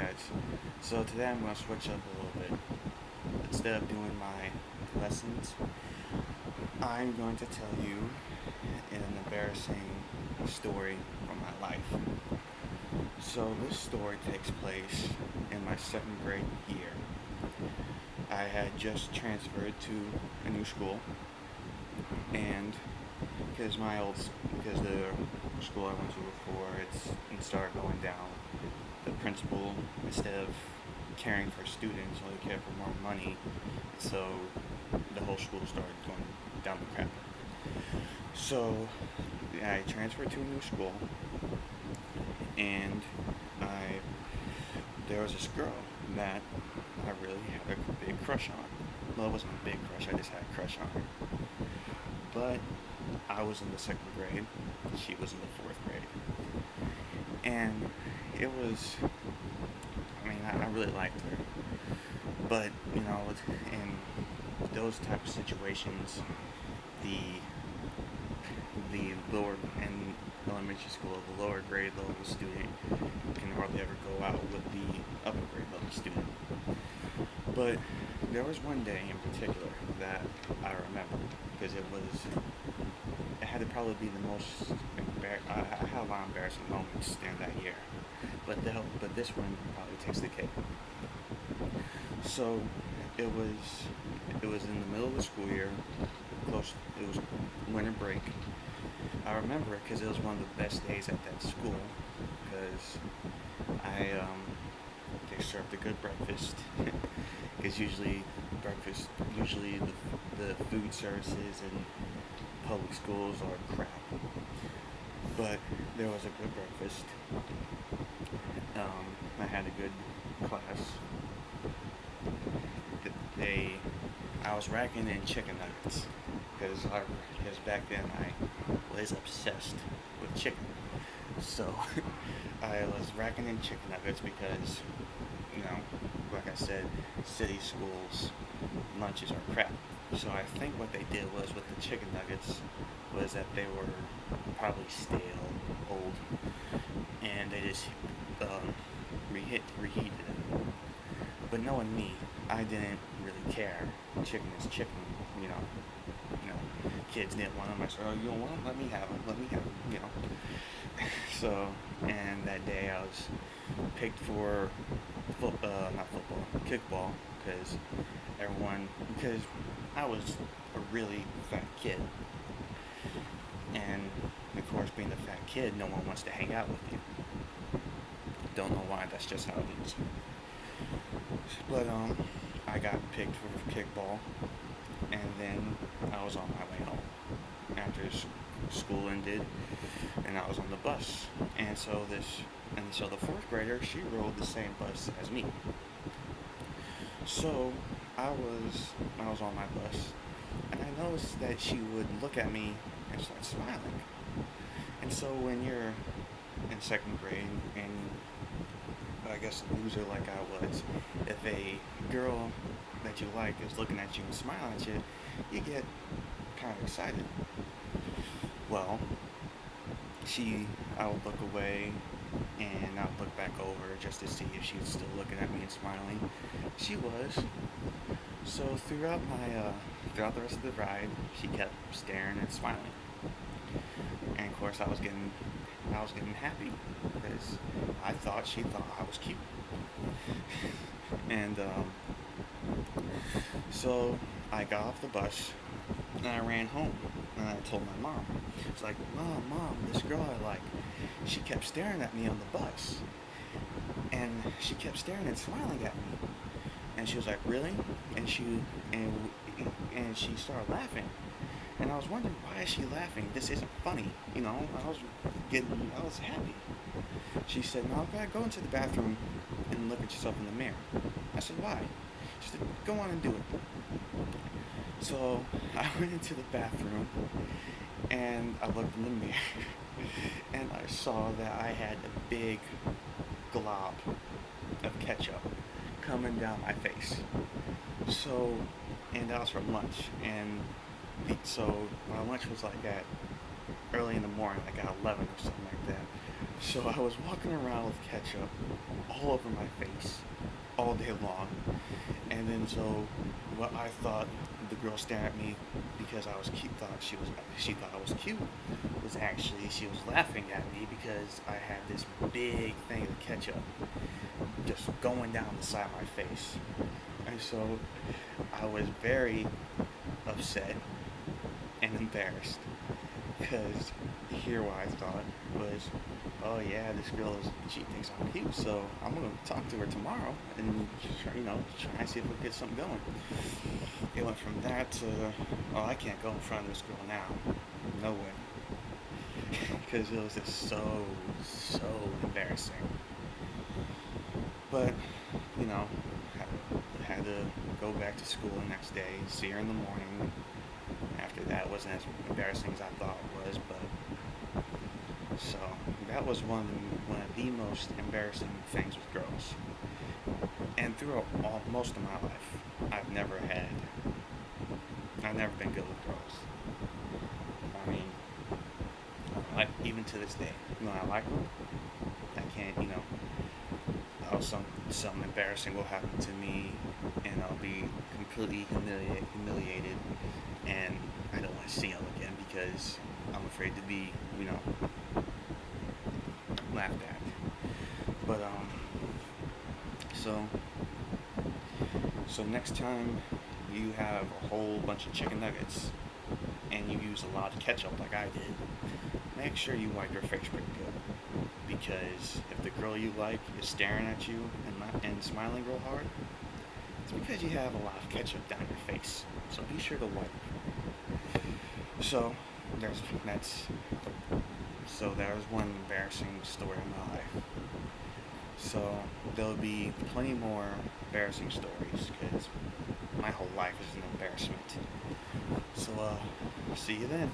guys. So today I'm going to switch up a little bit. Instead of doing my lessons, I'm going to tell you an embarrassing story from my life. So this story takes place in my second grade year. I had just transferred to a new school, and because the school I went to before it started going down, the principal, instead of caring for students, only cared for more money. So the whole school started going down the crap. So I transferred to a new school, and I there was this girl that I really had a big crush on. Well, it wasn't a big crush. I just had a crush on her. But I was in the second grade. She was in the fourth grade, and it was. I really liked her, but in those type of situations, the the lower in elementary school, the lower grade level student can hardly ever go out with the upper grade level student. But there was one day in particular that I remember because it had to probably be the most I had a lot of embarrassing moments during that year, but this one probably takes the cake. So it was it was in the middle of the school year, close. It was winter break. I remember it because it was one of the best days at that school because I they served a good breakfast because usually the food services in public schools are crap, but there was a good breakfast. I had a good class. They I was racking in chicken nuggets because back then I was obsessed with chicken. So I was racking in chicken nuggets because, you know, like I said, city schools lunches are crap. So I think what they did was with the chicken nuggets was that they were probably stale, old, and they just reheated it. But knowing me, I didn't really care. Chicken is chicken, you know. You know, kids didn't want them. I said, "Oh, you don't want them? Let me have them. Let me have them." You know. So, and that day I was picked for not football, kickball, because I was a really fat kid, and of course, being a fat kid, no one wants to hang out with you. Don't know why. That's just how it is. But I got picked for kickball, and then I was on my way home after school ended, and I was on the bus. And so the fourth grader, she rode the same bus as me. So I was on my bus, and I noticed that she would look at me and start smiling. And so when you're in second grade and I guess a loser like I was, if a girl that you like is looking at you and smiling at you, you get kind of excited. Well, I would look away and I would look back over just to see if she was still looking at me and smiling. She was. So throughout the rest of the ride, she kept staring and smiling. And of course, I was getting happy because she thought I was cute. And so I got off the bus and I ran home and I told my mom. It's like, Mom, this girl I like, she kept staring at me on the bus, and she kept staring and smiling at me. And she was like, really? And she started laughing. And I was wondering, why is she laughing? This isn't funny, you know. I was happy. She said, no, I've got to go into the bathroom and look at yourself in the mirror. I said, why? She said, go on and do it. So I went into the bathroom and I looked in the mirror and I saw that I had a big glob of ketchup coming down my face. So, and that was from lunch. And so my lunch was like at early in the morning, like at 11 or something like that. So I was walking around with ketchup all over my face all day long. And then so what I thought the girl staring at me because I was cute thought she thought I was cute was actually she was laughing at me because I had this big thing of ketchup just going down the side of my face. And so I was very upset and embarrassed because here what I thought was, oh yeah, this girl is she thinks I'm cute, so I'm gonna talk to her tomorrow and try and see if we can get something going. It went from that to, oh, I can't go in front of this girl now, no way, because it was just so embarrassing. But you know, had to go back to school the next day, see her in the morning. After that, it wasn't as embarrassing as I thought it was, but so that was one of the most embarrassing things with girls. And throughout most of my life, I've never had, I've never been good with girls. I mean, like even to this day, I like them. I can't, something embarrassing will happen to me, and I'll be completely humiliated, and I don't want to see them again because I'm afraid to be, laughed at. But so so next time you have a whole bunch of chicken nuggets and you use a lot of ketchup like I did, make sure you wipe your face pretty good. Because if the girl you like is staring at you and smiling real hard, it's because you have a lot of ketchup down your face. So be sure to wipe. So there's that's so that was one embarrassing story in my life. So there'll be plenty more embarrassing stories because my whole life is an embarrassment. So see you then.